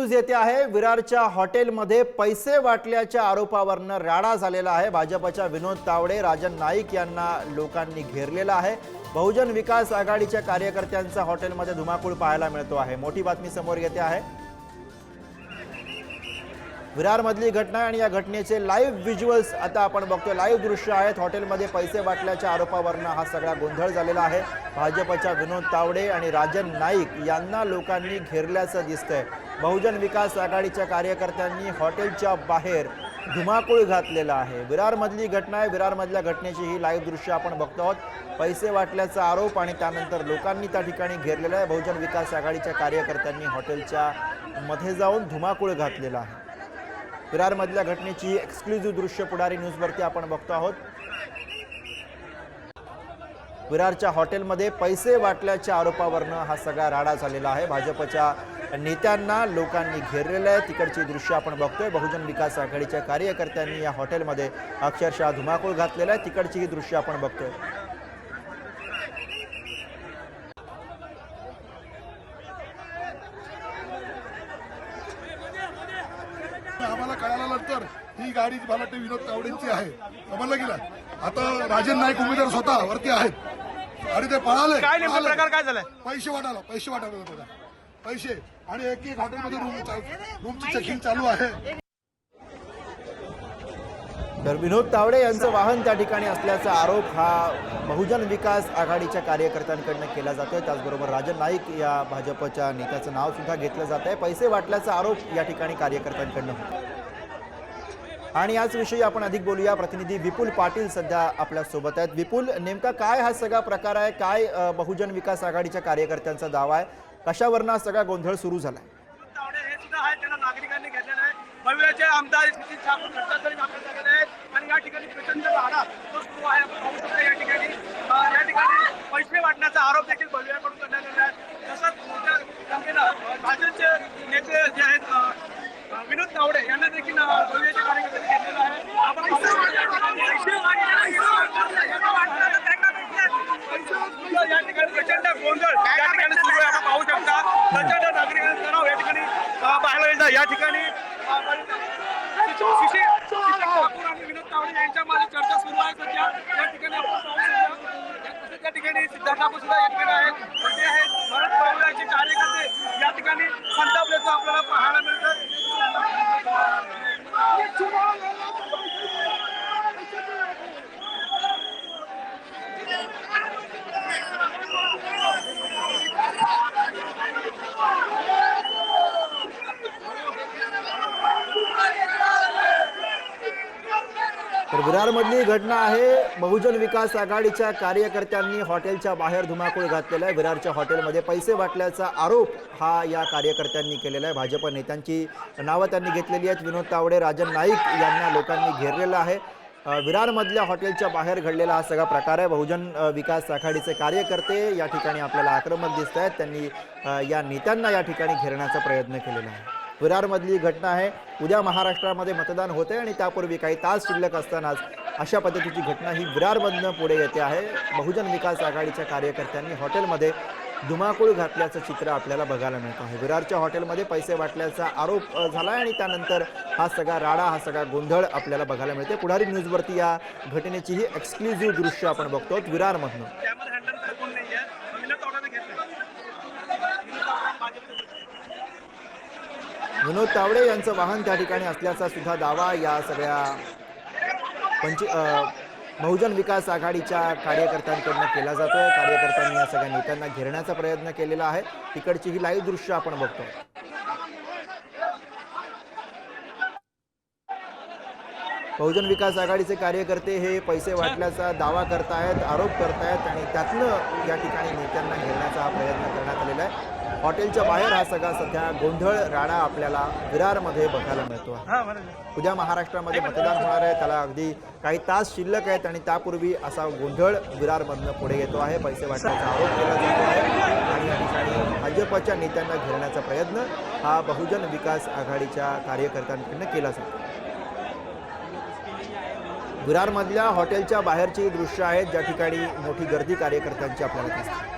News येते आहे। विरारच्या हॉटेलमध्ये पैसे वाटल्याच्या आरोपावरनं राडा झालेला आहे। भाजपच्या विनोद तावडे, राजन नाईक यांना लोकांनी घेरलेला आहे। बहुजन विकास आघाडीच्या कार्यकर्त्यांचा हॉटेलमध्ये धुमाकूळ पाहायला मिळतो आहे। मोठी बातमी समोर येते आहे। विरारमधली घटना आणि या घटनेचे लाईव्ह व्हिज्युअल्स आता आपण बघतोय। लाईव्ह दृश्य आहेत। हॉटेलमध्ये पैसे वाटल्याच्या आरोपावरनं हा सगळा गोंधळ झालेला आहे। भाजपच्या विनोद तावडे आणि राजन नाईक यांना लोकांनी घेरल्याचं दिसतंय। बहुजन विकास आघाडीच्या कार्यकर्त्यांनी हॉटेलच्या बाहेर धुमाकूळ घातलेला आहे। विरारमधली घटना आहे। विरारमधल्या घटनेची ही लाईव्ह दृश्य आपण बघतो आहोत। पैसे वाटल्याचा आरोप आणि त्यानंतर लोकांनी त्या ठिकाणी घेरलेला आहे। बहुजन विकास आघाडीच्या कार्यकर्त्यांनी हॉटेलच्या मध्ये जाऊन धुमाकूळ घातलेला आहे। विरारमधल्या घटनेची एक्सक्लुझिव्ह दृश्य पुढारी न्यूजवरती आपण बघतो आहोत। विरारच्या हॉटेलमध्ये पैसे वाटल्याच्या आरोपावरनं हा सगळा राडा झालेला आहे। भाजपच्या नेत्यांना लोकांनी घेरलेलं आहे। तिकडची दृश्य आपण बघतोय। बहुजन विकास आघाडीच्या कार्यकर्त्यांनी या हॉटेलमध्ये अक्षरशः धुमाकूळ घातलेला आहे। तिकडची ही दृश्य आपण बघतोय। आम्हाला कळाल्यानंतर ही गाडी मला वाटतं विनोद तावडेंची आहे, समजलं गेलं। आता राजन नाईक उमेदवार स्वतः वरती आहेत आणि ते पळाले। काय नेमका प्रकार काय झालाय? पैसे वाटायला होते पैसे आणि एक हॉटेलमध्ये रूमची चेकिंग चालू आहे। तर विनोद तावडे यांचं वाहन त्या ठिकाणी असल्याचा आरोप हा बहुजन विकास आघाडीच्या कार्यकर्त्यांकडून केला जातोय। त्याचबरोबर राजन नाईक या भाजपच्या नेत्याचं नाव सुद्धा घेतलं जात आहे। पैसे वाटल्याचा आरोप या ठिकाणी कार्यकर्त्यांकडून होतो आणि याच विषयी आपण अधिक बोलूया। प्रतिनिधी विपुल पाटील सध्या आपल्या सोबत आहेत। विपुल, नेमका काय हा सगळा प्रकार आहे? काय बहुजन विकास आघाडीच्या कार्यकर्त्यांचा दावा आहे? कशावरनं हा सगळा गोंधळ सुरू झालाय? नागरिकांनी घेतलेला आहे। भव्याचे आमदार आणि या ठिकाणी प्रचंड राडा सुरू आहे। आपण पाहू शकतो या ठिकाणी पैसे वाटण्याचा आरोप देखील भव्याकडून करण्यात आला आहे। तसंच मोठ्या संख्येनं भाजपचे नेते जे आहेत विनोद तावडे यांना देखील भव्याच्या कार्यकर्त्यांनी घेतलेला आहे। आपण या ठिकाणी प्रचंड गोंधळ या ठिकाणी सुरू आहे। आपण पाहू शकता प्रचंड नागरिकांचा तणाव या ठिकाणी पाहायला मिळतं। या ठिकाणी आणि विनोद तावडे यांच्यामध्ये चर्चा सुरू आहे सध्या। या ठिकाणी आपण पाहू शकता त्या ठिकाणी सिद्धार्थ बापू सुद्धा या ठिकाणी आहेत। ते आहेत भरत पवारचे कार्यकर्ते या ठिकाणी संतापल्याचं आपल्याला पाहायला मिळतं। तर विरारमधली घटना आहे। बहुजन विकास आघाडीच्या कार्यकर्त्यांनी हॉटेलच्या बाहेर धुमाकूळ घातलेला आहे। विरारच्या हॉटेलमध्ये पैसे वाटल्याचा आरोप हा या कार्यकर्त्यांनी केलेला आहे। भाजप नेत्यांची नावं त्यांनी घेतलेली आहेत। विनोद तावडे, राजन नाईक यांना लोकांनी घेरलेलं आहे। विरारमधल्या हॉटेलच्या बाहेर घडलेला हा सगळा प्रकार आहे। बहुजन विकास आघाडीचे कार्यकर्ते या ठिकाणी आपल्याला आक्रमक दिसत आहेत। त्यांनी या नेत्यांना या ठिकाणी घेरण्याचा प्रयत्न केलेला आहे। विरारमधली घटना आहे। उद्या महाराष्ट्रामध्ये मतदान होते आणि त्यापूर्वी काही तास शिल्लक असतानाच अशा पद्धतीची घटना ही विरारमधनं पुढे येते आहे। बहुजन विकास आघाडीच्या कार्यकर्त्यांनी हॉटेलमध्ये धुमाकूळ घातल्याचं चित्र आपल्याला बघायला मिळतं आहे। विरारच्या हॉटेलमध्ये पैसे वाटल्याचा आरोप झाला आणि त्यानंतर हा सगळा राडा, हा सगळा गोंधळ आपल्याला बघायला मिळते। पुढारी न्यूजवरती या घटनेची ही एक्सक्लुझिव्ह दृश्य आपण बघतो विरारमधनं। विनोद तावडे यांचं वाहन त्या ठिकाणी असल्याचा सुद्धा दावा या सगळ्या बहुजन विकास आघाडीच्या कार्यकर्त्यांकडून केला जातोय। कार्यकर्त्यांनी या सगळ्या नेत्यांना घेरण्याचा प्रयत्न केलेला आहे। तिकडची ही लाईव्ह दृश्य आपण बघतो। बहुजन विकास आघाडीचे कार्यकर्ते हे पैसे वाटल्याचा दावा करतायत, आरोप करतायत आणि त्यातनं या ठिकाणी नेत्यांना घेरण्याचा हा प्रयत्न करण्यात आलेला आहे। हॉटेलच्या बाहेर हा सगळा सध्या गोंधळ राडा आपल्याला विरारमध्ये बघायला मिळतो आहे। उद्या महाराष्ट्रामध्ये मतदान होणार आहे, त्याला अगदी काही तास शिल्लक आहेत आणि त्यापूर्वी असा गोंधळ विरारमधनं पुढे येतो आहे। पैसे वाटण्याचा आरोप केला जातो आहे आणि या ठिकाणी भाजपच्या नेत्यांना घेरण्याचा प्रयत्न हा बहुजन विकास आघाडीच्या कार्यकर्त्यांकडून केला जातो। विरारमधल्या हॉटेलच्या बाहेरची दृश्य आहेत, ज्या ठिकाणी मोठी गर्दी कार्यकर्त्यांची आपल्याला दिसते।